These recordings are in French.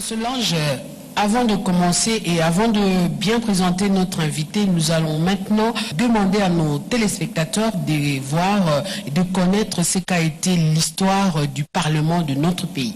Solange, avant de commencer et avant de bien présenter notre invité, nous allons maintenant demander à nos téléspectateurs de voir et de connaître ce qu'a été l'histoire du Parlement de notre pays.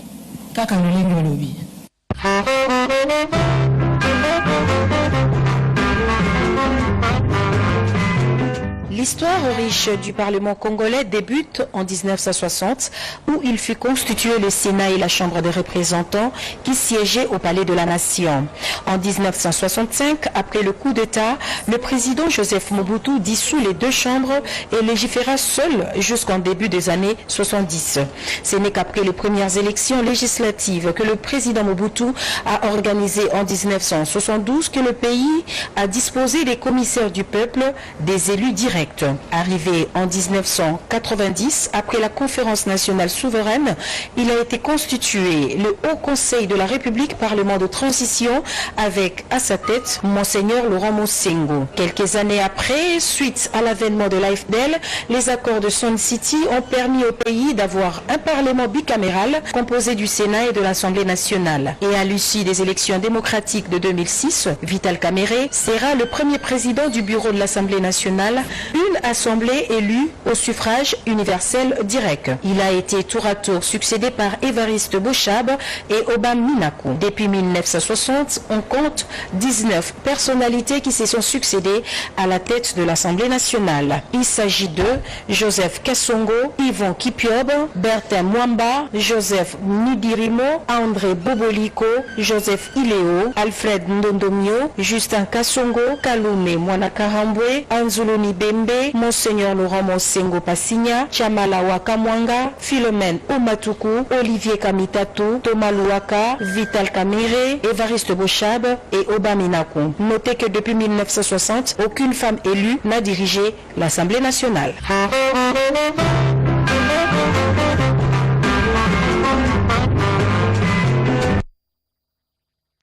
L'histoire riche du Parlement congolais débute en 1960, où il fut constitué le Sénat et la Chambre des représentants qui siégeaient au Palais de la Nation. En 1965, après le coup d'État, le président Joseph Mobutu dissout les deux chambres et légiféra seul jusqu'en début des années 70. Ce n'est qu'après les premières élections législatives que le président Mobutu a organisées en 1972 que le pays a disposé des commissaires du peuple, des élus directs. Arrivé en 1990, après la conférence nationale souveraine, il a été constitué le Haut Conseil de la République, Parlement de transition, avec à sa tête Monseigneur Laurent Mosengo. Quelques années après, suite à l'avènement de l'AFDL, les accords de Sun City ont permis au pays d'avoir un Parlement bicaméral composé du Sénat et de l'Assemblée nationale. Et à l'issue des élections démocratiques de 2006, Vital Kamerhe sera le premier président du bureau de l'Assemblée nationale, une assemblée élue au suffrage universel direct. Il a été tour à tour succédé par Évariste Bochab et Obama Minaku. Depuis 1960, on compte 19 personnalités qui se sont succédées à la tête de l'Assemblée nationale. Il s'agit de Joseph Kassongo, Yvon Kipiob, Bertin Mwamba, Joseph Nidirimo, André Boboliko, Joseph Ileo, Alfred Ndondomio, Justin Kassongo, Kalume Mwanakarambwe, Anzuluni Bembe, Monseigneur Laurent Mosengo Passigna, Chamala Wakamwanga, Philomène Omatuku, Olivier Kamitatou, Thomas Louaka, Vital Kamerhe, Évariste Bochab et Obama Minaku. Notez que depuis 1960, aucune femme élue n'a dirigé l'Assemblée nationale.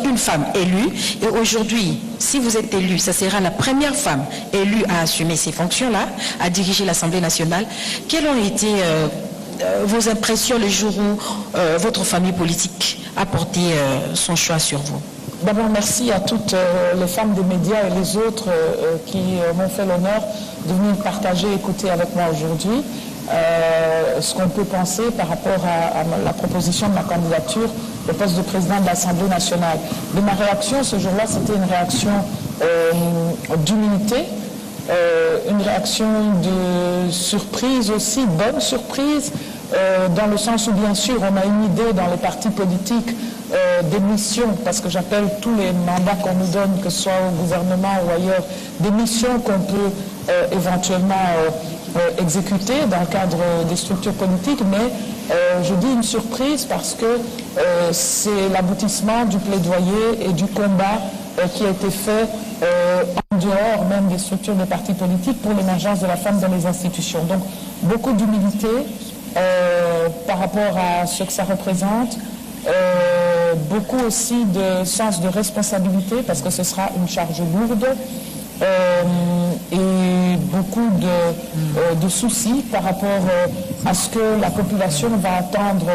Une femme élue, et aujourd'hui, si vous êtes élu, ça sera la première femme élue à assumer ces fonctions-là, à diriger l'Assemblée nationale. Quelles ont été vos impressions le jour où votre famille politique a porté son choix sur vous? D'abord, merci à toutes les femmes des médias et les autres qui m'ont fait l'honneur de venir partager, écouter avec moi aujourd'hui ce qu'on peut penser par rapport à la proposition de ma candidature au poste de président de l'Assemblée nationale. De ma réaction ce jour-là, c'était une réaction d'humilité, une réaction de surprise aussi, bonne surprise, dans le sens où bien sûr on a une idée dans les partis politiques des missions, parce que j'appelle tous les mandats qu'on nous donne, que ce soit au gouvernement ou ailleurs, des missions qu'on peut éventuellement exécuter dans le cadre des structures politiques, mais je dis une surprise parce que c'est l'aboutissement du plaidoyer et du combat qui a été fait en dehors même des structures des partis politiques pour l'émergence de la femme dans les institutions. Donc beaucoup d'humilité par rapport à ce que ça représente, beaucoup aussi de sens de responsabilité parce que ce sera une charge lourde et beaucoup de soucis par rapport à ce que la population va attendre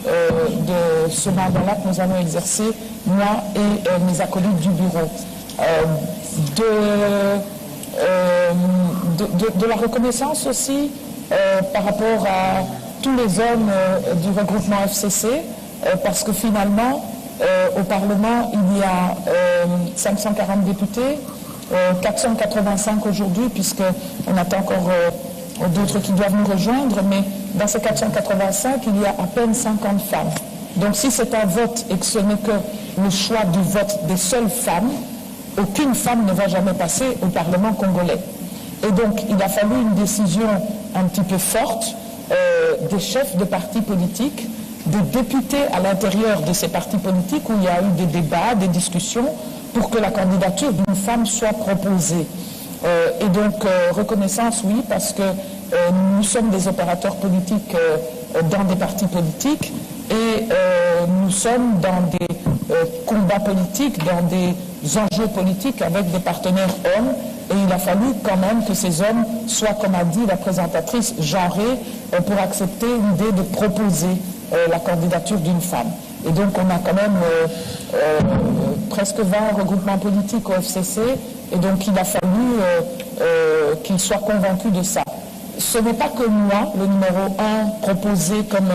de ce mandat-là que nous allons exercer, moi et mes acolytes du bureau. De la reconnaissance aussi par rapport à tous les hommes du regroupement FCC, parce que finalement, au Parlement, il y a 540 députés, 485 aujourd'hui, puisqu'on attend encore d'autres qui doivent nous rejoindre, mais dans ces 485, il y a à peine 50 femmes. Donc si c'est un vote et que ce n'est que le choix du vote des seules femmes, aucune femme ne va jamais passer au Parlement congolais. Et donc il a fallu une décision un petit peu forte des chefs de partis politiques, des députés à l'intérieur de ces partis politiques où il y a eu des débats, des discussions pour que la candidature d'une femme soit proposée. Et donc reconnaissance, oui, parce que nous sommes des opérateurs politiques dans des partis politiques et nous sommes dans des combats politiques, dans des enjeux politiques avec des partenaires hommes. Et il a fallu quand même que ces hommes soient, comme a dit la présentatrice, genrés pour accepter l'idée de proposer la candidature d'une femme. Et donc on a quand même presque 20 regroupements politiques au FCC, et donc il a fallu qu'ils soient convaincus de ça. Ce n'est pas que moi, le numéro 1 proposé comme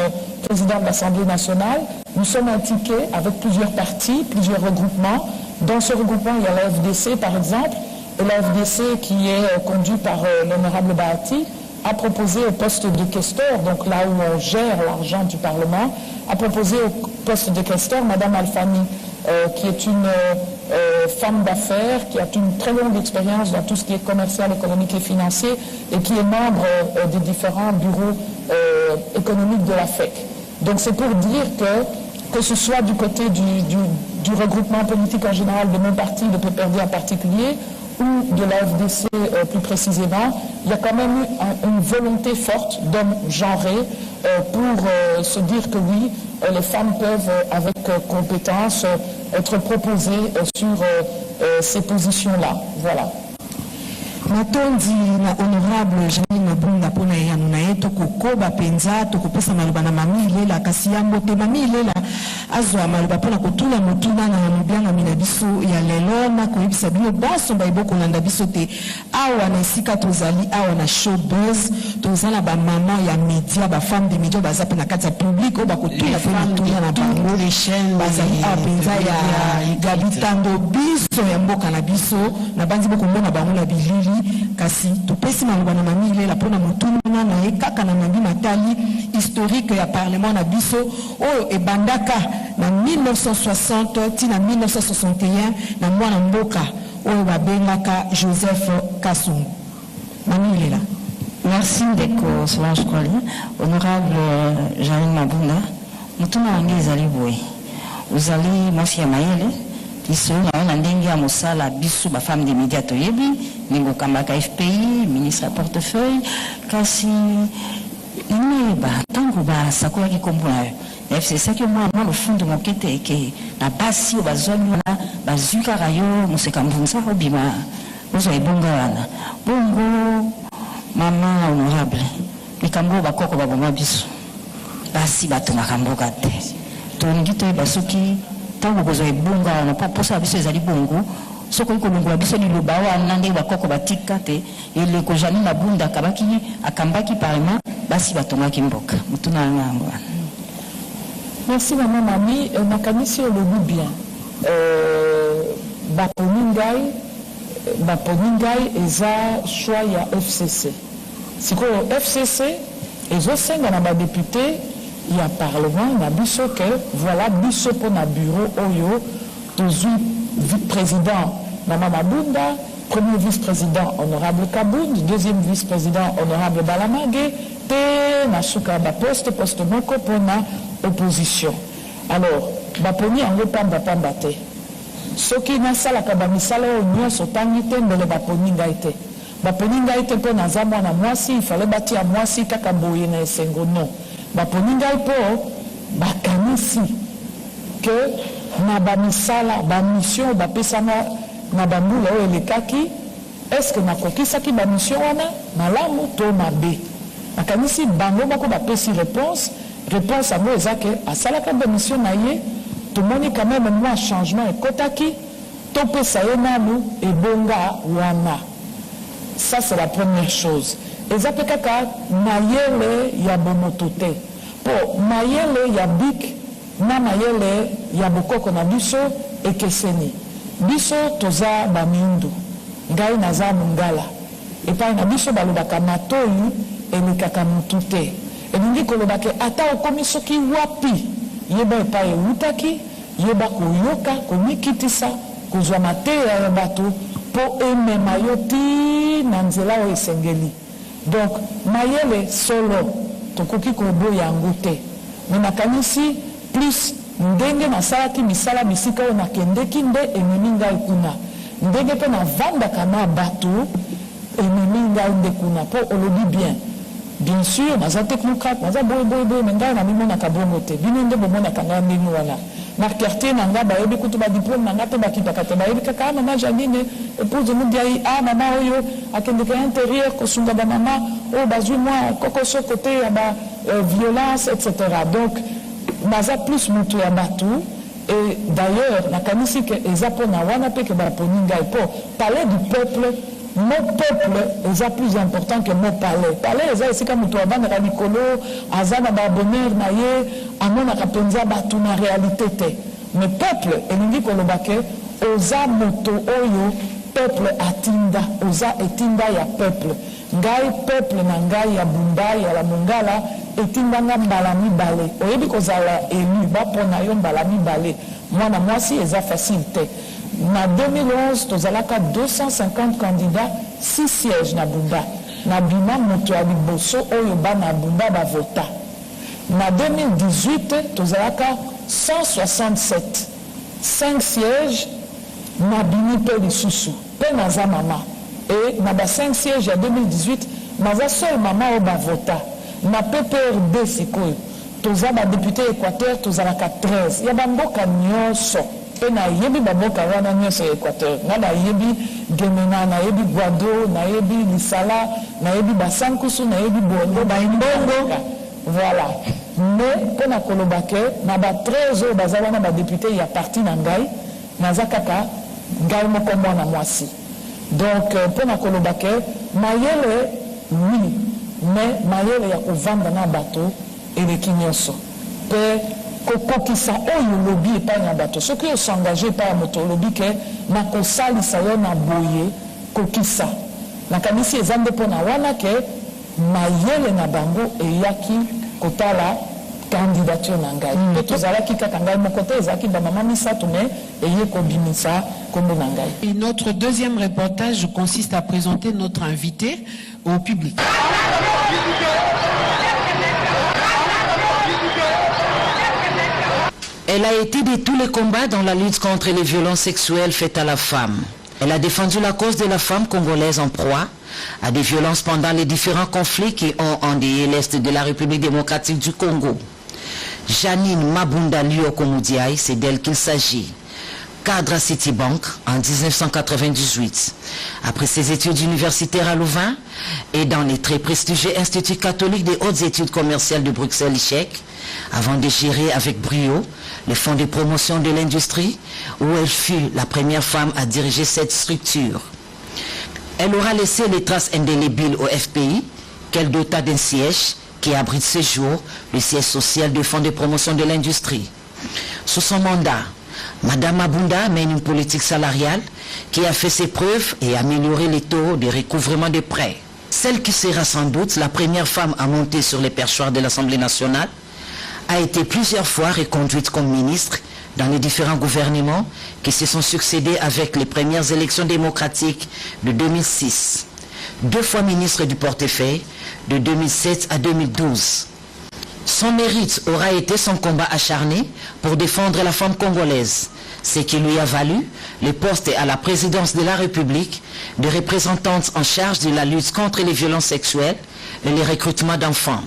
président de l'Assemblée nationale. Nous sommes impliqués avec plusieurs partis, plusieurs regroupements. Dans ce regroupement, il y a la FDC par exemple, et la FDC qui est conduite par l'honorable Bahati a proposé au poste de questeur, donc là où on gère l'argent du Parlement, a proposé au poste de questeur Madame Alfani, qui est une femme d'affaires, qui a une très longue expérience dans tout ce qui est commercial, économique et financier, et qui est membre des différents bureaux économiques de la FEC. Donc c'est pour dire que ce soit du côté du regroupement politique en général, de mon parti, de PPRD en particulier, ou de la FDC plus précisément, il y a quand même eu une volonté forte d'hommes genrés pour se dire que oui, les femmes peuvent, avec compétence, être proposées sur ces positions-là. Voilà. Matondi na honorable Janine Mabunda pona ya nuna yetu kukoba penza tukupesa maluba na mamile la kasi ya mbote mamile la azwa maluba pona kutula mutuna na mubianga minabiso ya lelo na koyebisa bino baso baiboko landa biso te awa na esika tozali awa na showbiz tozala ba mama ya media ba femme de media baza pe na kati ya public o bakutula pe mutuna na bango les chaînes bazali a penza ya gabitando biso ya mboka na biso na banzi boko mbona bango na bilili kasi topesi maluba na mamile la pona mutuna na ekaka na mambi matali historique ya parlement na biso oyo ebandaka na 1960 tina 1961 na mwana mboka oyo babengaka Joseph Kasongo. Mamile la. Merci Ndeko Solange Kwali, honorable Janine Mabunda. Mutuna wangi ezali boye. Uzali mwasi ya mayele iso na ndenge ya mosala biso ba femme des médias toyebi ningo kambaka FPI ministre à portefeuille kasi neba tango ba sakola ki kombola FCC que moi le fond de mon kete ke na basi o bazoni na bazuka rayo museka mbunza obima ozo ebonga wana bongo mama honorable mikambo bakoko baboma biso basi bato makamboka te tongi to basoki tango bozo ebonga na posa biso ezali bongo soko iko longo biso liloba wana nde bakoko batika te ele ko Janine Mabunda kabaki akambaki parlement basi batongaki mboka mutuna ngango. Merci maman mami, nakanisi le goût bien. Baponingai eza choix ya FCC. Siko FCC ezo senga na ba député ya parlement na biso que voilà biso pour na bureau oyo tozui vice-président Mama Mabunda, premier vice-président honorable Kabound, deuxième vice-président honorable Balamage, te nasuka ba poste moko pour na opposition. Alors, baponi yango pamba te. Soki nasalaka bamisala oyo nyonso tangi te mbele baponi ngai te. Baponi ngai te mpo naza mwana mwasi, il fallait batia mwasi kaka boye na esengo non. Baponi ngai mpo bakanisi que na bamisala bamission bapesanga na bambula oyo elekaki, est-ce que nakokisaki bamission wana malamu to mabe. Bakanisi bango moko bapesi réponse yango eza ke asalaka bamission na ye tomoni quand même mwa changement ekotaki topesa ye nanu ebonga wana. Ça c'est la première chose. Eza pe kaka mayele ya bomoto te po mayele ya bik na mayele ya bokoko na biso ekeseni. Biso toza bamindu ngai naza mungala epai na biso balobaka matoyi elekaka mutu te. Elingi koloba ke ata okomi soki wapi yeba epai eutaki yeba koyoka komikitisa kozwa mateya ya bato po emema yo ti na nzela oyo esengeli. Donc mayele solo tokoki koboya yango te me nakanisi plus ndenge nasalaki misala bisika oyo nakendeki nde ememi ngai kuna ndenge mpe navandaka na bato ememi ngai nde kuna po olobi bien. Bien sûr, naza technocrate, naza boy, mais ngai na mimonaka bongo te. Bino nde bomonaka ngai ndenge wana. Na quartier nanga bayebi kutu ba diplôme nanga te bakitaka te bayebi kaka mama Janine épouse mudiai mama oyo akendeka intérieur kosunga ba mama oyo bazwi mwa kokoso côté ya ba violence etc. Donc naza plus mutu ya batu. Et d'ailleurs, nakanisi que ezapo na wana pe que baponi ngai po parler du peuple. Mon peuple est plus important que mon palais. Palais est ici comme toi, dans la Nicolo, Azana Babonner, Naye, Amona Kapenza, Batu, na réalité. Mais peuple, et nous dit que le baquet, Oza Moto Oyo, peuple Atinda, Oza Etinda ya peuple. Ngai peuple na ngai ya Bunda, ya la Mongala, Etinda na Balami Balé. Oyebi kozala élu, Bapona yo Balami Balé. Moi, na moi si, eza facilité. En 2011, nous avons 250 candidats, 6 sièges na Bunda. Na bima moto ya liboso oyo bana Bunda ba vota. En 2018, nous avons 167, 5 sièges na bini pe lisusu, pe naza mama. Et na 5 sièges en 2018, naza seul mama o ba vota. Na PPRD sikoyo, nous avons député Équateur, nous avons 13. Ya bamboka nyonso. Et na yebi baboka wana nyonso ya Équateur. Na yebi Gemena, na yebi Guado, na yebi Lisala, na yebi Basankusu, na yebi Bondo, na Mbongo. Voilà. Mais pour na kolobake, na ba 13 ans bazala na ba député ya parti na ngai, na zakaka ngai moko mwana mwasi. Donc pour na kolobake, mayele oui, mais mayele ya kovanda na bato eleki nyonso. Pe kokokisa oyo lobi epai na bato soki osengage epai ya moto olobi ke nakosalisa yo na boye kokisa nakanisi eza nde mpo na wana ke mayele na bango eyaki kotala candidature na ngai mpe tozalaki kaka ngai moko te ezalaki bamama misato me eye kobimisa kombo na ngai. Et notre deuxième reportage consiste à présenter notre invité au public. Elle a été de tous les combats dans la lutte contre les violences sexuelles faites à la femme. Elle a défendu la cause de la femme congolaise en proie à des violences pendant les différents conflits qui ont endeuillé l'Est de la République démocratique du Congo. Janine Mabunda Lyokomoudiaï, c'est d'elle qu'il s'agit. Cadre à Citibank en 1998. Après ses études universitaires à Louvain et dans les très prestigieux Instituts catholiques des hautes études commerciales de Bruxelles, ICHEC, avant de gérer avec brio le fonds de promotion de l'industrie, où elle fut la première femme à diriger cette structure. Elle aura laissé les traces indélébiles au FPI, qu'elle dota d'un siège qui abrite ce jour le siège social du fonds de promotion de l'industrie. Sous son mandat, Madame Mabunda mène une politique salariale qui a fait ses preuves et amélioré les taux de recouvrement des prêts. Celle qui sera sans doute la première femme à monter sur les perchoirs de l'Assemblée nationale a été plusieurs fois reconduite comme ministre dans les différents gouvernements qui se sont succédés avec les premières élections démocratiques de 2006. 2 fois ministre du portefeuille de 2007 à 2012. Son mérite aura été son combat acharné pour défendre la femme congolaise, ce qui lui a valu le poste à la présidence de la République de représentante en charge de la lutte contre les violences sexuelles et le recrutement d'enfants.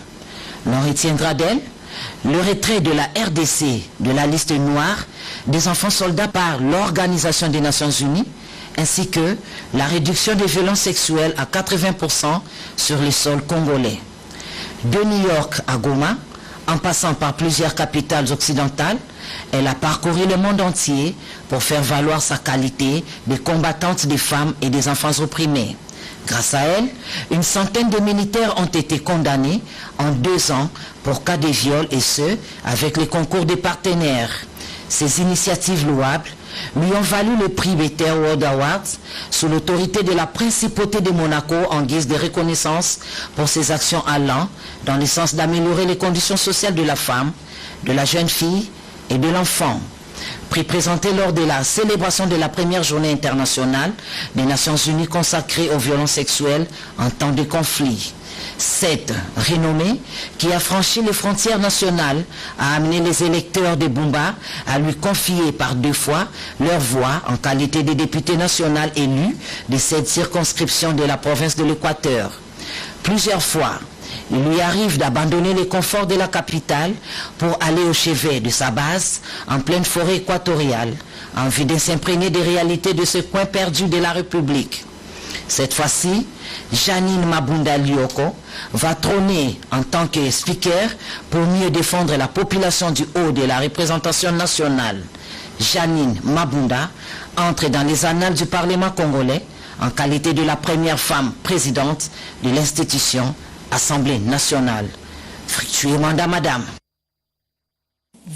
L'on retiendra d'elle le retrait de la RDC de la liste noire des enfants soldats par l'Organisation des Nations Unies, ainsi que la réduction des violences sexuelles à 80% sur le sol congolais. De New York à Goma, en passant par plusieurs capitales occidentales, elle a parcouru le monde entier pour faire valoir sa qualité de combattante des femmes et des enfants opprimés. Grâce à elle, une centaine de militaires ont été condamnés en 2 ans pour cas de viol, et ce, avec les concours des partenaires. Ces initiatives louables lui ont valu le prix Better World Awards sous l'autorité de la Principauté de Monaco en guise de reconnaissance pour ses actions allant dans le sens d'améliorer les conditions sociales de la femme, de la jeune fille et de l'enfant. Prix présenté lors de la célébration de la première journée internationale des Nations Unies consacrée aux violences sexuelles en temps de conflit. Cette renommée, qui a franchi les frontières nationales, a amené les électeurs de Bumba à lui confier par 2 fois leur voix en qualité de député national élu de cette circonscription de la province de l'Équateur. Plusieurs fois, il lui arrive d'abandonner les conforts de la capitale pour aller au chevet de sa base en pleine forêt équatoriale, en vue de s'imprégner des réalités de ce coin perdu de la République. Cette fois-ci, Janine Mabunda Lioko va trôner en tant que speaker pour mieux défendre la population du haut de la représentation nationale. Janine Mabunda entre dans les annales du Parlement congolais en qualité de la première femme présidente de l'institution Assemblée nationale. Fructueux mandat, madame.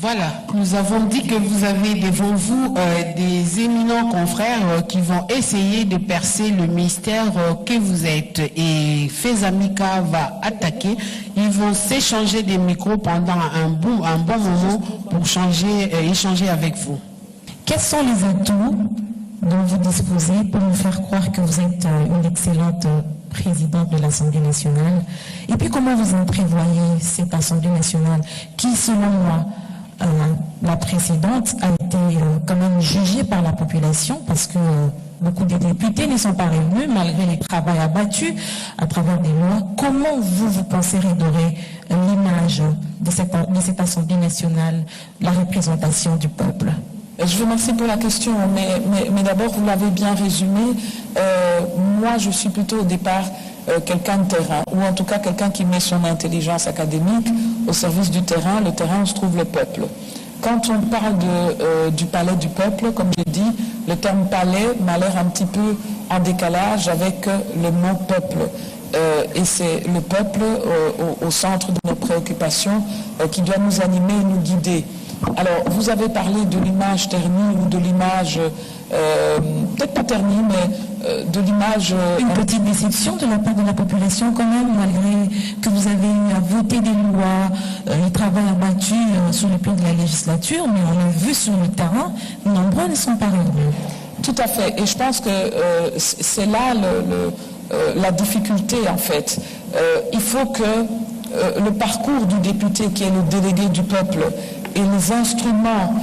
Voilà, nous avons dit que vous avez devant vous des éminents confrères qui vont essayer de percer le mystère que vous êtes. Et Fezamika va attaquer. Ils vont s'échanger des micros pendant un bon moment pour échanger avec vous. Quels sont les atouts dont vous disposez pour nous faire croire que vous êtes une excellente présidente de l'Assemblée nationale? Et puis comment vous entrevoyez cette Assemblée nationale qui, selon moi, la précédente a été quand même jugée par la population parce que beaucoup de députés ne sont pas réélus malgré les travaux abattus à travers des lois. Comment vous pensez redorer l'image de cette Assemblée nationale, la représentation du peuple? Je vous remercie pour la question, mais d'abord, vous l'avez bien résumé. Moi, je suis plutôt au départ quelqu'un de terrain, ou en tout cas quelqu'un qui met son intelligence académique au service du terrain. Le terrain, où se trouve le peuple. Quand on parle du palais du peuple, comme j'ai dit, le terme palais m'a l'air un petit peu en décalage avec le mot peuple. Et c'est le peuple au centre de nos préoccupations qui doit nous animer et nous guider. Alors, vous avez parlé de l'image ternie ou de l'image, peut-être pas ternie, mais de l'image... Une petite déception de la part de la population quand même, malgré que vous avez eu à voter des lois, le travail abattu sur le plan de la législature, mais on l'a vu sur le terrain, nombreux ne sont pas revenus. Tout à fait, et je pense que c'est là la difficulté en fait. Il faut que le parcours du député qui est le délégué du peuple et les instruments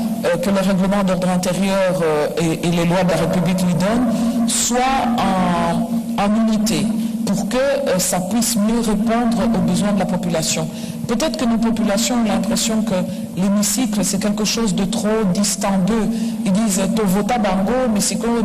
que le règlement d'ordre intérieur et les lois de la République lui donnent soient en unité pour que ça puisse mieux répondre aux besoins de la population. Peut-être que nos populations ont l'impression que l'hémicycle, c'est quelque chose de trop distant d'eux. Ils disent « Tovota bango, mais c'est comme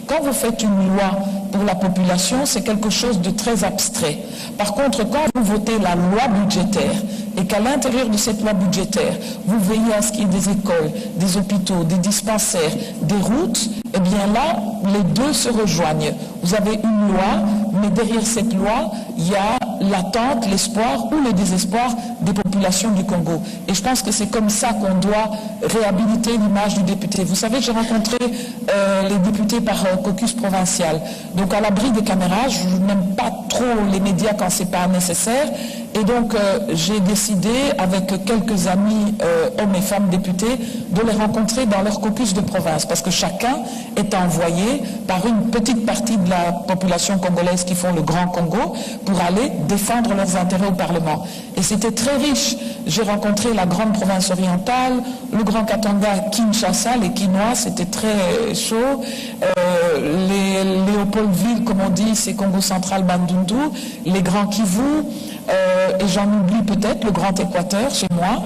quand vous faites une loi pour la population, c'est quelque chose de très abstrait. Par contre, quand vous votez la loi budgétaire et qu'à l'intérieur de cette loi budgétaire, vous veillez à ce qu'il y ait des écoles, des hôpitaux, des dispensaires, des routes, eh bien là, les deux se rejoignent. Vous avez une loi, mais derrière cette loi, il y a l'attente, l'espoir ou le désespoir des populations du Congo. Et je pense que c'est comme ça qu'on doit réhabiliter l'image du député. Vous savez, j'ai rencontré les députés par caucus provincial. Donc à l'abri des caméras, je n'aime pas trop les médias quand c'est pas nécessaire. Et donc j'ai décidé, avec quelques amis hommes et femmes députés, de les rencontrer dans leur caucus de province. Parce que chacun est envoyé par une petite partie de la population congolaise qui font le Grand Congo pour aller défendre leurs intérêts au Parlement. Et c'était très riche. J'ai rencontré la grande province orientale, le Grand Katanga, Kinshasa, les Kinois, c'était très chaud. Les Léopoldville, comme on dit, c'est Congo central, Bandundu, les Grands Kivu, et j'en oublie peut-être, le Grand Équateur chez moi,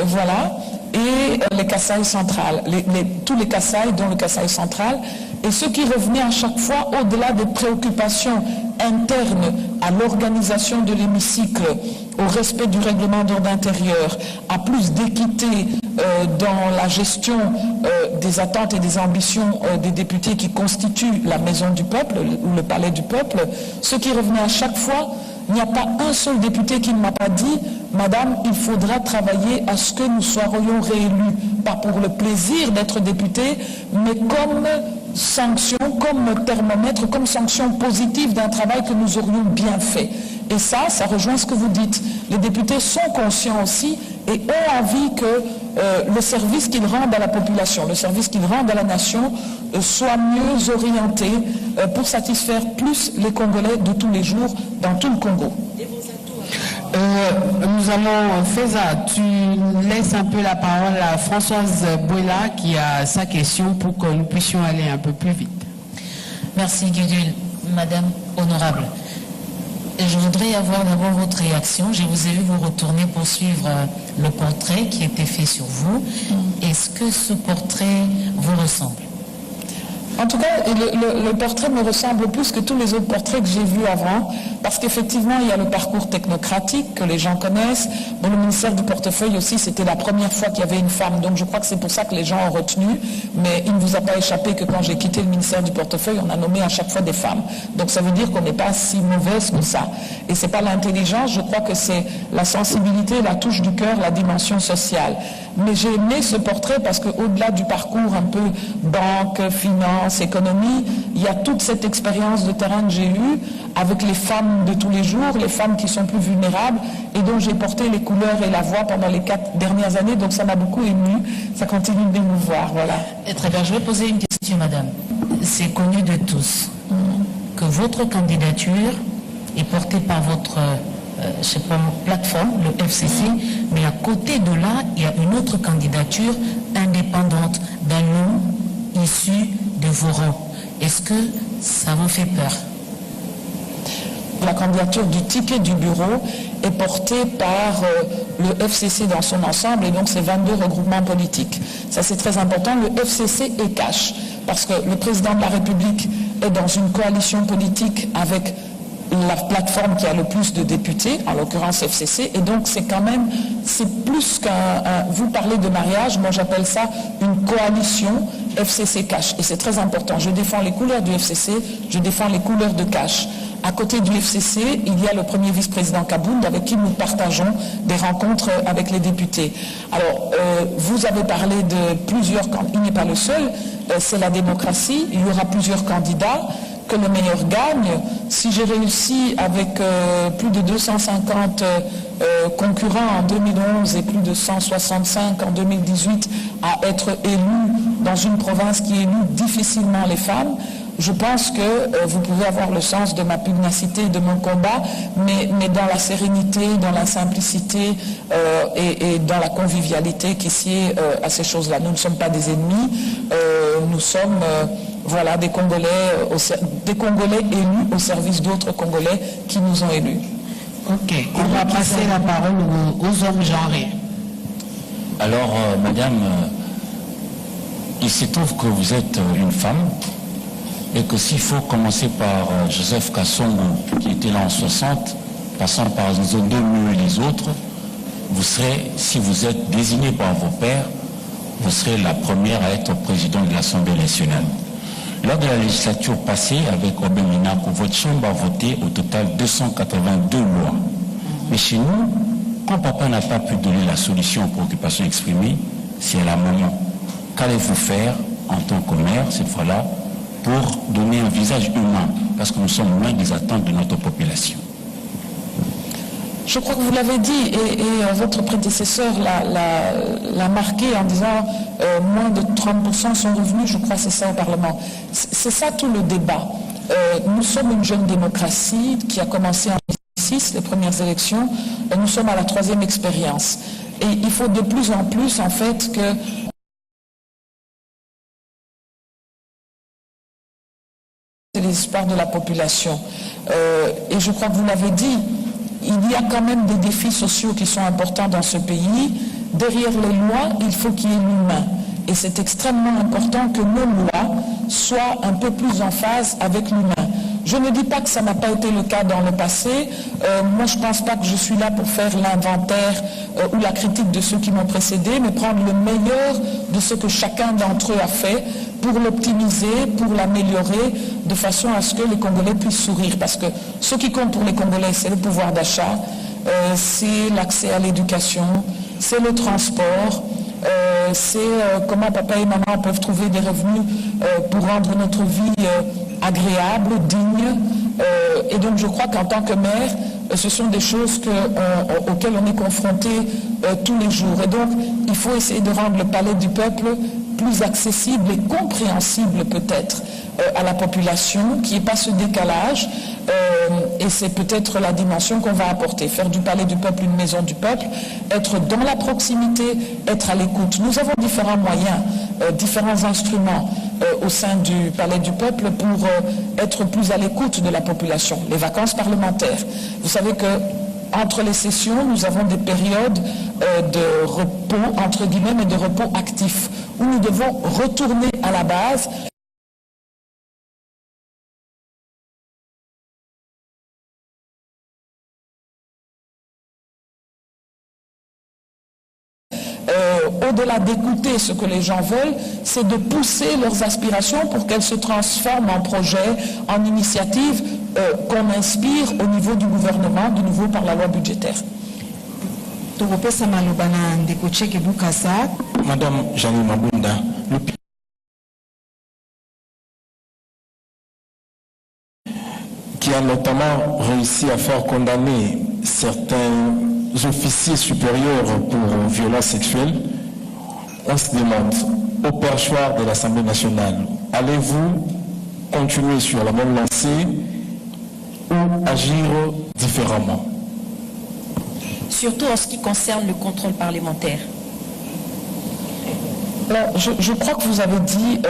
voilà, et les Kasaï centrales, tous les Kasaï, dont le Kasaï central, et ce qui revenait à chaque fois, au-delà des préoccupations internes à l'organisation de l'hémicycle, au respect du règlement d'ordre intérieur, à plus d'équité dans la gestion des attentes et des ambitions des députés qui constituent la maison du peuple, ou le palais du peuple, ce qui revenait à chaque fois, il n'y a pas un seul député qui ne m'a pas dit « Madame, il faudra travailler à ce que nous soyons réélus, pas pour le plaisir d'être député, mais comme sanction, comme thermomètre, comme sanction positive d'un travail que nous aurions bien fait. » Et ça rejoint ce que vous dites. Les députés sont conscients aussi et ont envie que le service qu'ils rendent à la population, le service qu'ils rendent à la nation, soit mieux orienté pour satisfaire plus les Congolais de tous les jours dans tout le Congo. Nous allons, Feza, tu laisses un peu la parole à Françoise Bouela qui a sa question pour que nous puissions aller un peu plus vite. Merci Gudule. Madame Honorable. Je voudrais avoir d'abord votre réaction. Je vous ai vu vous retourner pour suivre le portrait qui était fait sur vous. Est-ce que ce portrait vous ressemble? En tout cas, le portrait me ressemble plus que tous les autres portraits que j'ai vus avant, parce qu'effectivement, il y a le parcours technocratique que les gens connaissent. Bon, le ministère du portefeuille aussi, c'était la première fois qu'il y avait une femme, donc je crois que c'est pour ça que les gens ont retenu, mais il ne vous a pas échappé que quand j'ai quitté le ministère du portefeuille, on a nommé à chaque fois des femmes. Donc ça veut dire qu'on n'est pas si mauvaise que ça. Et c'est pas l'intelligence, je crois que c'est la sensibilité, la touche du cœur, la dimension sociale. Mais j'ai aimé ce portrait parce qu'au-delà du parcours un peu banque, finance, économie, il y a toute cette expérience de terrain que j'ai eue avec les femmes de tous les jours, les femmes qui sont plus vulnérables et dont j'ai porté les couleurs et la voix pendant les 4 dernières années. Donc ça m'a beaucoup ému, ça continue de m'émouvoir, voilà. Très bien, je vais poser une question, madame. C'est connu de tous que votre candidature est portée par votre plateforme, le FCC, mais à côté de là, il y a une autre candidature indépendante d'un nom issu de vos rangs. Est-ce que ça vous fait peur? La candidature du ticket du bureau est portée par le FCC dans son ensemble et donc c'est 22 regroupements politiques. Ça c'est très important, le FCC est cash parce que le président de la République est dans une coalition politique avec la plateforme qui a le plus de députés, en l'occurrence FCC, et donc c'est quand même, c'est plus vous parlez de mariage, moi j'appelle ça une coalition FCC cash, et c'est très important. Je défends les couleurs du FCC, je défends les couleurs de cash. À côté du FCC, il y a le premier vice-président Kabound avec qui nous partageons des rencontres avec les députés. Alors, vous avez parlé de plusieurs candidats, il n'est pas le seul, c'est la démocratie, il y aura plusieurs candidats, que le meilleur gagne. Si j'ai réussi avec plus de 250 concurrents en 2011 et plus de 165 en 2018 à être élu dans une province qui élit difficilement les femmes, je pense que vous pouvez avoir le sens de ma pugnacité, de mon combat, mais dans la sérénité, dans la simplicité et dans la convivialité qui sied à ces choses-là. Nous ne sommes pas des ennemis, nous sommes voilà, des Congolais élus au service d'autres Congolais qui nous ont élus. Ok, on va passer la parole aux hommes genrés. Alors, madame, il se trouve que vous êtes une femme et que s'il faut commencer par Joseph Kassongo, qui était là en 60, passant par les autres et les autres, vous serez, si vous êtes désigné par vos pairs, vous serez la première à être président de l'Assemblée nationale. Lors de la législature passée, avec Obeminako, votre chambre a voté au total 282 lois. Mais chez nous, quand papa n'a pas pu donner la solution aux préoccupations exprimées, c'est à la maman. Qu'allez-vous faire en tant que mère, cette fois-là, pour donner un visage humain, parce que nous sommes loin des attentes de notre population? Je crois que vous l'avez dit, et votre prédécesseur l'a marqué en disant moins de 30% sont revenus, je crois que c'est ça au Parlement. C'est ça tout le débat. Nous sommes une jeune démocratie qui a commencé en 2006, les premières élections, et nous sommes à la 3e expérience. Et il faut de plus en plus, en fait, que c'est l'espoir de la population. Et je crois que vous l'avez dit, il y a quand même des défis sociaux qui sont importants dans ce pays. Derrière les lois, il faut qu'il y ait l'humain. Et c'est extrêmement important que nos lois soient un peu plus en phase avec l'humain. Je ne dis pas que ça n'a pas été le cas dans le passé. Moi, je ne pense pas que je suis là pour faire l'inventaire ou la critique de ceux qui m'ont précédé, mais prendre le meilleur de ce que chacun d'entre eux a fait pour l'optimiser, pour l'améliorer, de façon à ce que les Congolais puissent sourire. Parce que ce qui compte pour les Congolais, c'est le pouvoir d'achat, c'est l'accès à l'éducation, c'est le transport, c'est comment papa et maman peuvent trouver des revenus pour rendre notre vie agréable, digne. Et donc je crois qu'en tant que mère, ce sont des choses auxquelles on est confronté tous les jours. Et donc il faut essayer de rendre le palais du peuple plus accessible et compréhensible peut-être à la population, qu'il n'y ait pas ce décalage, et c'est peut-être la dimension qu'on va apporter, faire du palais du peuple une maison du peuple, être dans la proximité, être à l'écoute. Nous avons différents moyens, différents instruments au sein du palais du peuple pour être plus à l'écoute de la population. Les vacances parlementaires. Vous savez que entre les sessions, nous avons des périodes de repos, entre guillemets, mais de repos actif, où nous devons retourner à la base. au-delà d'écouter ce que les gens veulent, c'est de pousser leurs aspirations pour qu'elles se transforment en projets, en initiatives qu'on inspire au niveau du gouvernement, de nouveau par la loi budgétaire. Madame Janine Mabunda, qui a notamment réussi à faire condamner certains officiers supérieurs pour violences sexuelles, on se demande, au perchoir de l'Assemblée nationale, allez-vous continuer sur la même lancée ou agir différemment? Surtout en ce qui concerne le contrôle parlementaire. Alors, je crois que vous avez dit,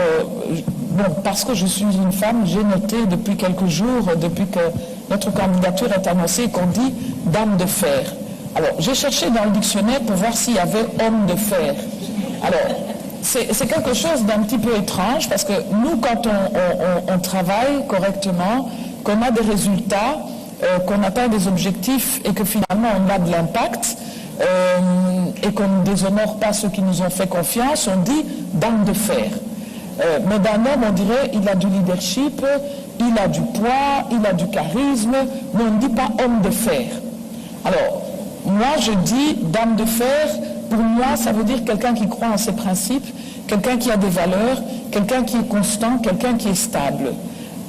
parce que je suis une femme, j'ai noté depuis quelques jours, depuis que notre candidature est annoncée, qu'on dit « dame de fer ». Alors, j'ai cherché dans le dictionnaire pour voir s'il y avait « homme de fer ». Alors, c'est quelque chose d'un petit peu étrange, parce que nous, quand on travaille correctement, qu'on a des résultats, qu'on atteint des objectifs et que finalement on a de l'impact, et qu'on ne déshonore pas ceux qui nous ont fait confiance, on dit dame de fer. Mais d'un homme, on dirait il a du leadership, il a du poids, il a du charisme, mais on ne dit pas homme de fer. Alors, moi je dis dame de fer, pour moi ça veut dire quelqu'un qui croit en ses principes, quelqu'un qui a des valeurs, quelqu'un qui est constant, quelqu'un qui est stable.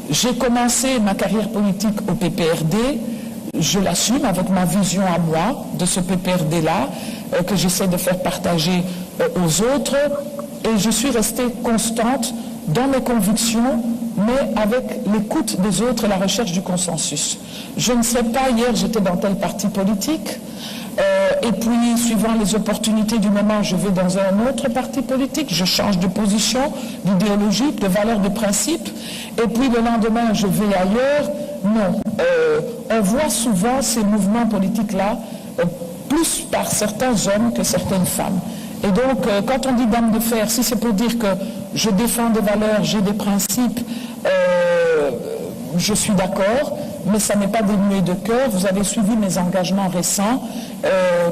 J'ai commencé ma carrière politique au PPRD, je l'assume avec ma vision à moi de ce PPRD-là, que j'essaie de faire partager aux autres, et je suis restée constante dans mes convictions, mais avec l'écoute des autres et la recherche du consensus. Je ne sais pas, hier j'étais dans tel parti politique, et puis suivant les opportunités du moment, je vais dans un autre parti politique, je change de position, d'idéologie, de valeurs, de principes, et puis le lendemain je vais ailleurs. Non, on voit souvent ces mouvements politiques-là plus par certains hommes que certaines femmes. Et donc, quand on dit dame de fer, si c'est pour dire que je défends des valeurs, j'ai des principes, je suis d'accord, mais ça n'est pas dénué de cœur. Vous avez suivi mes engagements récents.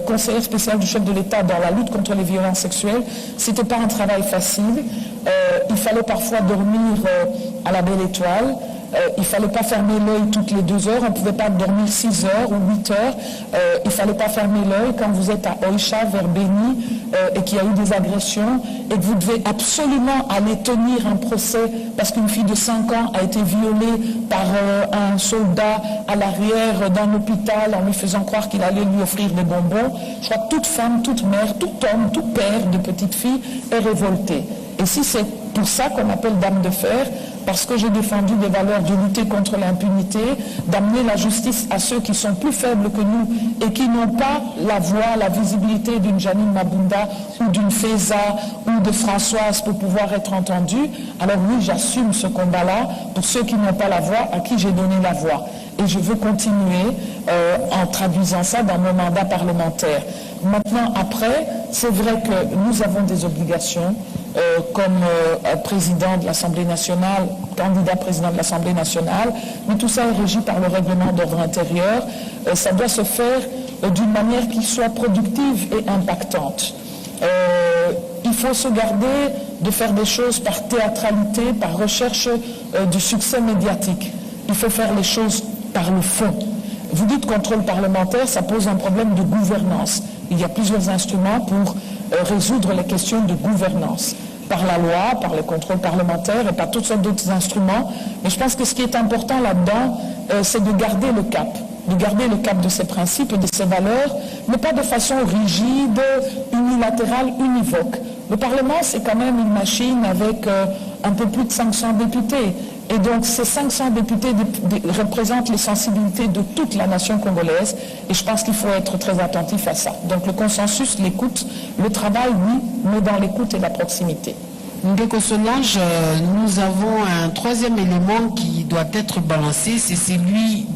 Conseillère spéciale du chef de l'État dans la lutte contre les violences sexuelles, c'était pas un travail facile. Il fallait parfois dormir à la belle étoile. Il ne fallait pas fermer l'œil toutes les 2 heures, on ne pouvait pas dormir 6 heures ou 8 heures, il ne fallait pas fermer l'œil quand vous êtes à Oicha, vers Béni, et qu'il y a eu des agressions, et que vous devez absolument aller tenir un procès parce qu'une fille de 5 ans a été violée par un soldat à l'arrière d'un hôpital en lui faisant croire qu'il allait lui offrir des bonbons. Je crois que toute femme, toute mère, tout homme, tout père de petite fille est révolté. Et si c'est pour ça qu'on appelle dame de fer, parce que j'ai défendu des valeurs de lutter contre l'impunité, d'amener la justice à ceux qui sont plus faibles que nous et qui n'ont pas la voix, la visibilité d'une Janine Mabunda ou d'une Feza ou de Françoise pour pouvoir être entendus. Alors oui, j'assume ce combat-là pour ceux qui n'ont pas la voix, à qui j'ai donné la voix. Et je veux continuer en traduisant ça dans mon mandat parlementaire. Maintenant, après, c'est vrai que nous avons des obligations comme président de l'Assemblée nationale, candidat président de l'Assemblée nationale, mais tout ça est régi par le règlement d'ordre intérieur. Ça doit se faire d'une manière qui soit productive et impactante. Il faut se garder de faire des choses par théâtralité, par recherche du succès médiatique. Il faut faire les choses par le fond. Vous dites contrôle parlementaire, ça pose un problème de gouvernance. Il y a plusieurs instruments pour résoudre les questions de gouvernance. Par la loi, par le contrôle parlementaire et par toutes sortes d'autres instruments. Mais je pense que ce qui est important là-dedans, c'est de garder le cap. De garder le cap de ses principes et de ses valeurs, mais pas de façon rigide, unilatérale, univoque. Le Parlement, c'est quand même une machine avec un peu plus de 500 députés. Et donc ces 500 députés représentent les sensibilités de toute la nation congolaise. Et je pense qu'il faut être très attentif à ça. Donc le consensus, l'écoute, le travail, oui, mais dans l'écoute et la proximité. Ndeko Solange, nous avons un troisième élément qui doit être balancé, c'est celui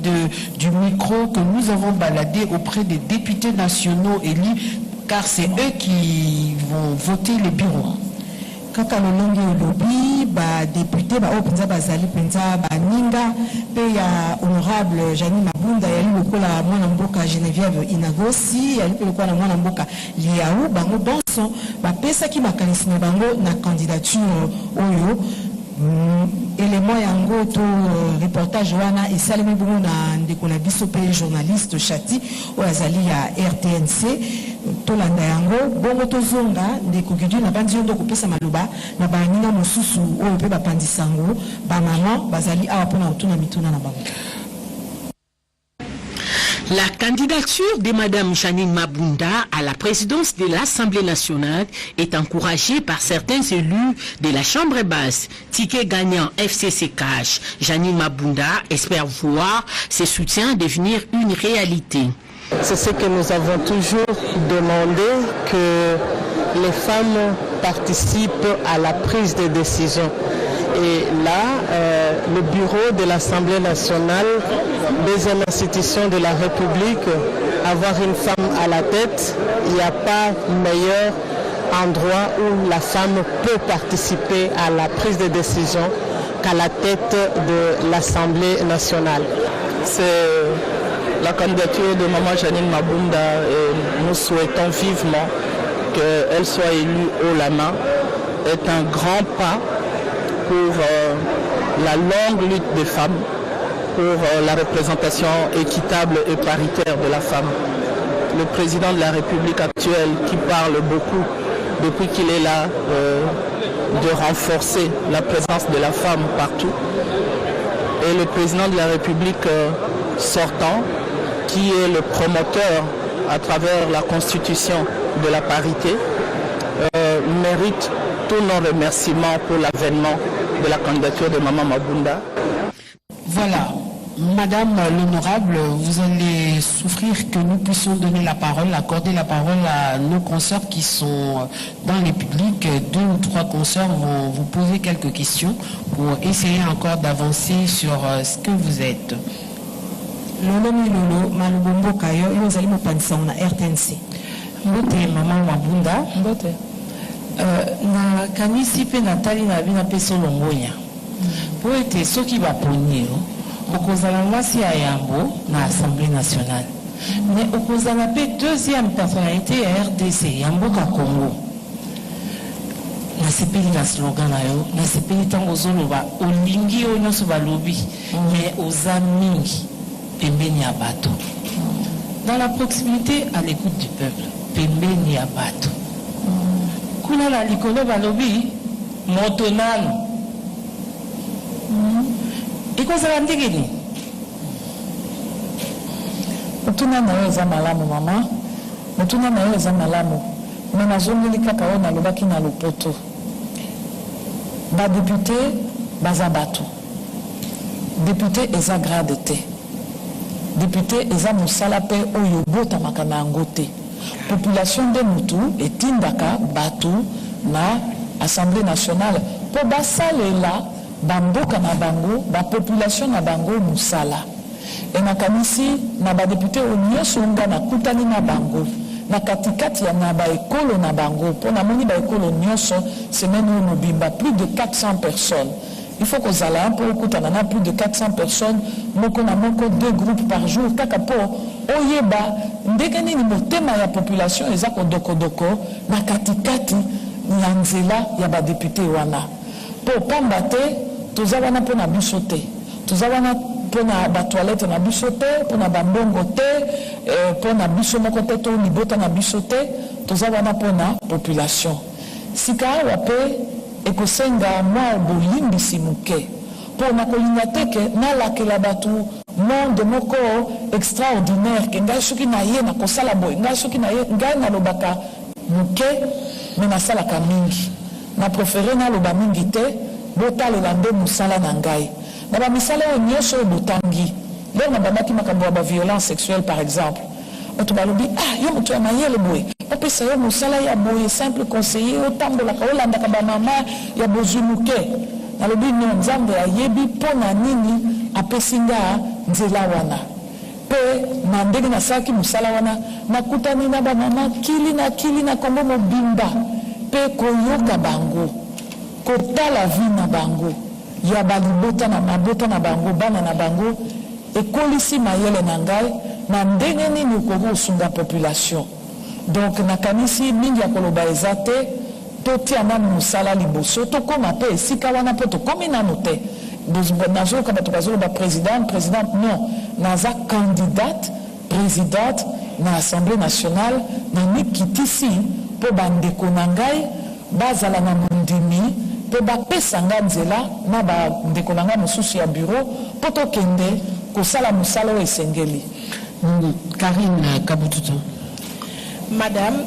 du micro que nous avons baladé auprès des députés nationaux élus, car c'est eux qui vont voter les bureaux. Kaka lolongi olobi ba député ba openza bazali penza ba ninga pe ya honorable l'honorable Janine Mabunda yali lokola mwana mboka Geneviève Inagosi yali lokola mwana mboka Liaou bango bonso bapesaki makanisi na bango na candidature oyo élément yango to reportage wana esalemi bongo na ndeko na biso pe journaliste Chati oyo azali ya RTNC tolanda yango bongo tozonga ndeko Gideon na bandi yondo kopesa maloba na baninga mosusu oyo pe bapandisango bamama bazali awa mpona kotuna mituna na bango. La candidature de Madame Janine Mabunda à la présidence de l'Assemblée nationale est encouragée par certains élus de la Chambre basse. Ticket gagnant FCC Cash, Janine Mabunda espère voir ses soutiens devenir une réalité. C'est ce que nous avons toujours demandé, que les femmes participent à la prise de décision. Et là, le bureau de l'Assemblée nationale, deuxième institution de la République, avoir une femme à la tête, il n'y a pas meilleur endroit où la femme peut participer à la prise de décision qu'à la tête de l'Assemblée nationale. C'est la candidature de Maman Janine Mabunda et nous souhaitons vivement qu'elle soit élue haut la main, est un grand pas pour la longue lutte des femmes, pour la représentation équitable et paritaire de la femme. Le président de la République actuelle qui parle beaucoup depuis qu'il est là de renforcer la présence de la femme partout, et le président de la République sortant qui est le promoteur à travers la constitution de la parité mérite tous nos remerciements pour l'avènement de la candidature de Maman Mabunda. Voilà, Madame l'honorable, vous allez souffrir que nous puissions donner la parole, accorder la parole à nos consoeurs qui sont dans les publics. 2 ou 3 consoeurs vont vous poser quelques questions pour essayer encore d'avancer sur ce que vous êtes. Lolo milolo malubombo kayo iyo zali mopanisa na RTNC. Mbote Maman Mabunda. Mbote. Na kanisi pe Nathalie na bina pe solongonya. Po ete soki baponi okozala mwasi ya yambo na Assemblée nationale. Mais okozala pe deuxième personnalité ya RDC Yamboka Congo. Nasepeli na slogan na yo, nasepeli tango zoloba olingi oyo nyonso balobi, mais oza mingi pembeni ya bato. Dans la proximité à l'écoute du peuple, pembeni ya bato. Kuna la likolo balobi moto nanu. Ikozala ndenge ni? Motuna na yo eza malamu mama, motuna na yo eza malamu. Mais nazongeli kaka oyo nalobaki na lopoto. Badepute baza bato. Député eza grade te. Député eza mosala pe oyo botamaka na yango te. Population de mutu etindaka bato na Assemblée nationale po basalela bamboka na bango, ba population na bango musala. E nakanisi na badepute onyoso nga na kutani na bango na katikati ya na baekolo na bango po na moni baekolo nyonso semaine oyo mobimba plus de 400 personnes. Il faut que zala un peu okutana na plus de 400 personnes moko na moko 2 groupes par jour kaka po oyeba ndenge nini motema ya population eza kodoko na katikati ya nzela ya badepute wana po pamba te toza wana mpo na biso te, toza wana mpo na batoilette na biso te, mpo na bambongo te, mpo na biso moko te to libota na biso te, toza wana mpo na population. Sika awa pe ekosenga mwa bolimbisi moke mpo na kolinga teke nalakela bato monde moko extraordinaire ke ngai soki na ye na kosala boye, ngai soki na ye ngai nalobaka moke me nasalaka mingi, na préféré naloba mingi te botalela nde mosala na ngai na bamisala oyo nyonso oyo botangi lelo na bandaki makambo ya baviolence sexuelle par exemple bato balobi yo moto ya mayele boye opesa yo mosala ya boye simple conseiller otambolaka olandaka bamama ya bozuluke nalobi no nzambe ayebi mpo na nini apesi nga nzela wana mpe na ndenge nasalaki mosala wana nakutani na bamama kili na kombo mobimba mpe koyoka bango kotala vi na bango ya balibota na mabota na bango bana na bango ekolisi mayele na ngai na ndenge nini okoki kosunga population. Donc nakanisi mingi ya koloba eza te totia nanu mosala liboso tokóma mpe esika wana mpo tokómi nanu te nazoyoka bato bazoloba présidente non naza candidate présidente na assemblée nationale na mikitisi mpo bandeko na ngai bazala na mondimi mpe bapesa nga nzela na bandeko na ngai mosusu ya bureau mpo tokende kosala mosala oyo esengeli. Karine Kabututu. Madame,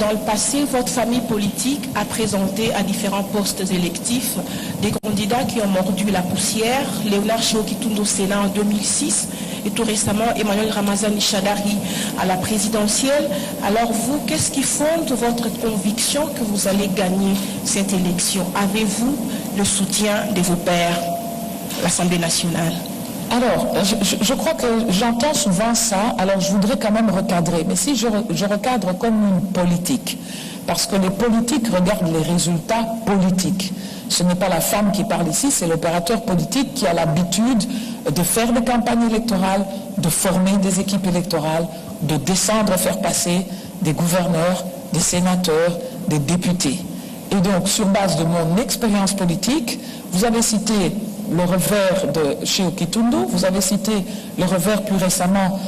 dans le passé, votre famille politique a présenté à différents postes électifs des candidats qui ont mordu la poussière. Léonard Shokitoun au Sénat en 2006 et tout récemment Emmanuel Ramazani Shadari à la présidentielle. Alors vous, qu'est-ce qui fonde votre conviction que vous allez gagner cette élection? Avez-vous le soutien de vos pairs, l'Assemblée nationale? Alors, je crois que j'entends souvent ça, alors je voudrais quand même recadrer. Mais si je recadre comme une politique, parce que les politiques regardent les résultats politiques. Ce n'est pas la femme qui parle ici, c'est l'opérateur politique qui a l'habitude de faire des campagnes électorales, de former des équipes électorales, de descendre, faire passer des gouverneurs, des sénateurs, des députés. Et donc, sur base de mon expérience politique, vous avez cité le revers de Shokitoun, vous avez cité le revers plus récemment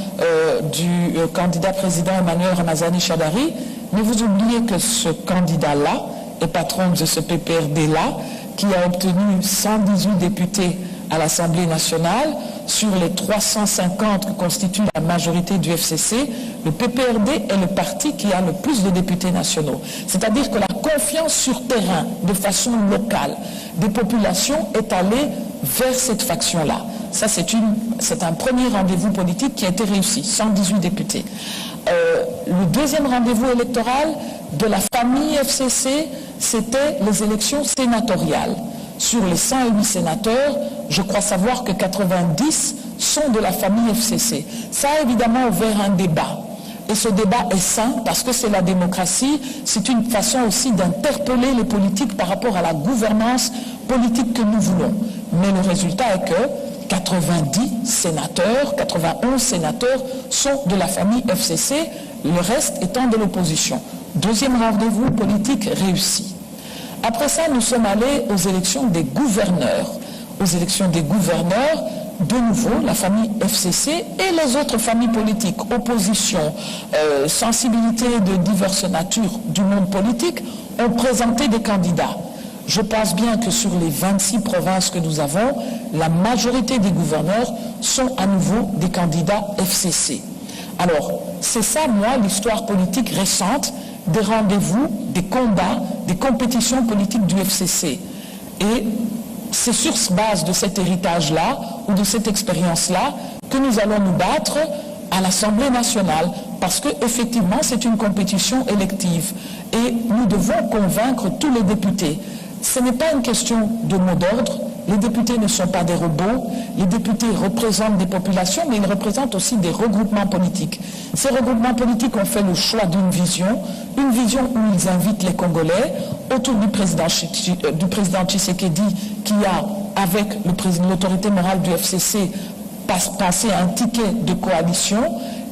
du candidat président Emmanuel Ramazani Shadari, mais vous oubliez que ce candidat-là est patron de ce PPRD-là, qui a obtenu 118 députés à l'Assemblée nationale. Sur les 350 que constitue la majorité du FCC, le PPRD est le parti qui a le plus de députés nationaux. C'est-à-dire que la confiance sur terrain, de façon locale, des populations est allée vers cette faction-là. Ça, c'est un premier rendez-vous politique qui a été réussi, 118 députés. Le deuxième rendez-vous électoral de la famille FCC, c'était les élections sénatoriales. Sur les 108 sénateurs, je crois savoir que 90 sont de la famille FCC. Ça a évidemment ouvert un débat. Et ce débat est sain parce que c'est la démocratie, c'est une façon aussi d'interpeller les politiques par rapport à la gouvernance politique que nous voulons. Mais le résultat est que 90 sénateurs, 91 sénateurs sont de la famille FCC, le reste étant de l'opposition. Deuxième rendez-vous politique réussi. Après ça, nous sommes allés aux élections des gouverneurs. Aux élections des gouverneurs, de nouveau, la famille FCC et les autres familles politiques, opposition, sensibilité de diverses natures du monde politique, ont présenté des candidats. Je pense bien que sur les 26 provinces que nous avons, la majorité des gouverneurs sont à nouveau des candidats FCC. Alors, c'est ça, moi, l'histoire politique récente des rendez-vous, des combats, des compétitions politiques du FCC. Et c'est sur base de cet héritage-là ou de cette expérience-là que nous allons nous battre à l'Assemblée nationale, parce qu'effectivement, c'est une compétition élective. Et nous devons convaincre tous les députés. Ce n'est pas une question de mot d'ordre. Les députés ne sont pas des robots. Les députés représentent des populations, mais ils représentent aussi des regroupements politiques. Ces regroupements politiques ont fait le choix d'une vision où ils invitent les Congolais autour du président Tshisekedi, qui a, avec l'autorité morale du FCC, passé un ticket de coalition.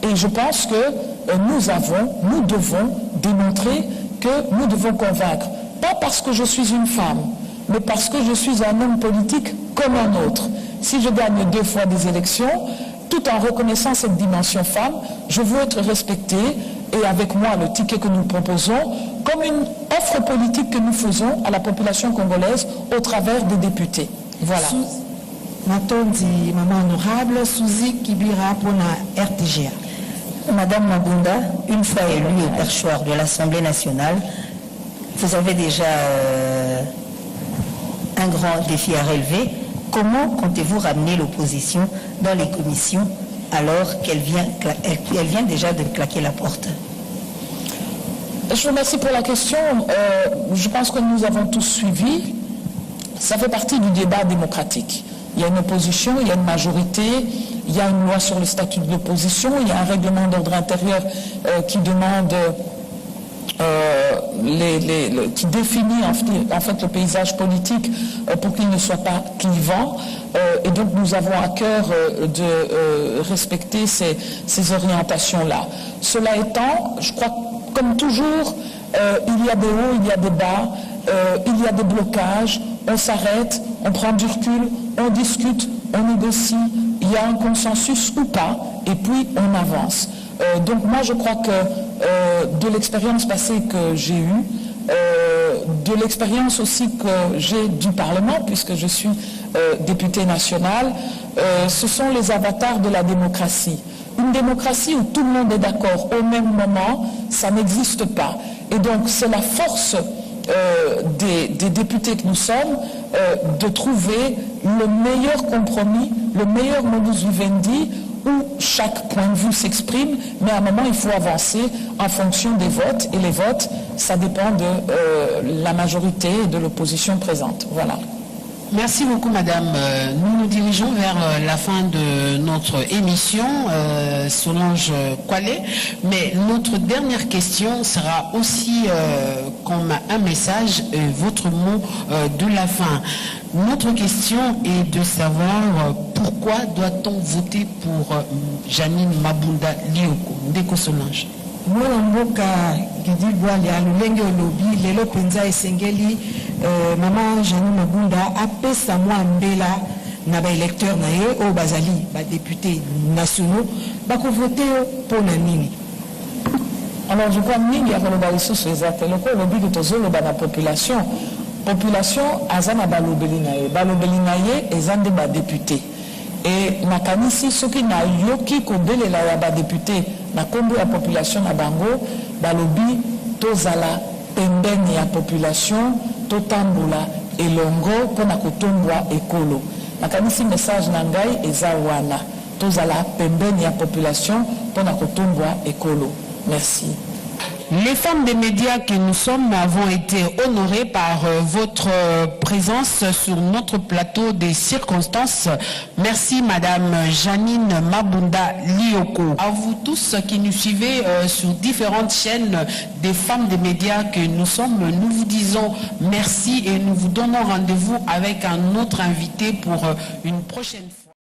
Et je pense que nous devons démontrer que nous devons convaincre. Pas parce que je suis une femme, mais parce que je suis un homme politique comme un autre. Si je gagne 2 fois des élections, tout en reconnaissant cette dimension femme, je veux être respectée et avec moi le ticket que nous proposons comme une offre politique que nous faisons à la population congolaise au travers des députés. Voilà. Matondi, maman honorable, Suzy Kibira pour la RTGA. Madame Mabunda, une fois élue au perchoir de l'Assemblée nationale, vous avez déjà un grand défi à relever. Comment comptez-vous ramener l'opposition dans les commissions alors qu'elle vient déjà de claquer la porte? Je vous remercie pour la question. Je pense que nous avons tous suivi. Ça fait partie du débat démocratique. Il y a une opposition, il y a une majorité, il y a une loi sur le statut de l'opposition, il y a un règlement d'ordre intérieur qui demande... qui définit en fait le paysage politique pour qu'il ne soit pas clivant. et donc nous avons à cœur de respecter ces orientations-là. Cela étant, je crois comme toujours, il y a des hauts, il y a des bas, il y a des blocages, on s'arrête, on prend du recul, on discute, on négocie, il y a un consensus ou pas, et puis on avance. Donc moi je crois que de l'expérience passée que j'ai eue, de l'expérience aussi que j'ai du Parlement, puisque je suis député national, ce sont les avatars de la démocratie. Une démocratie où tout le monde est d'accord au même moment, ça n'existe pas. Et donc c'est la force des députés que nous sommes de trouver le meilleur compromis, le meilleur modus vivendi où chaque point de vue s'exprime, mais à un moment il faut avancer en fonction des votes, et les votes, ça dépend de la majorité et de l'opposition présente. Voilà. Merci beaucoup, madame. Nous nous dirigeons vers la fin de notre émission, Solange Kwale. Mais notre dernière question sera aussi comme un message, votre mot de la fin. Notre question est de savoir pourquoi doit-on voter pour Janine Mabunda Lioko. Ndeko Solange. mwana mboka Gidi Bwali alulenge olobi lelo penza esengeli mama Janine Mabunda apesa mwa mbela na ba électeur na ye o bazali ba députés nationaux bako voter pour na nini. Alors je crois mingi akoloba lisusu ezate loko olobi que tozoloba na population azana balobeli na ye ezande ba député. Et makanisi soki na yoki kobelela ya ba député na kombo ya population na bango balobi tozala pembeni ya population totambola elongo pona kotombwa ekolo. Makanisi message na ngai eza wana tozala pembeni ya population pona kotombwa ekolo. Merci. Les femmes des médias que nous sommes avons été honorées par votre présence sur notre plateau des circonstances. Merci madame Janine Mabunda Lioko. À vous tous qui nous suivez sur différentes chaînes des femmes des médias que nous sommes, nous vous disons merci et nous vous donnons rendez-vous avec un autre invité pour une prochaine fois.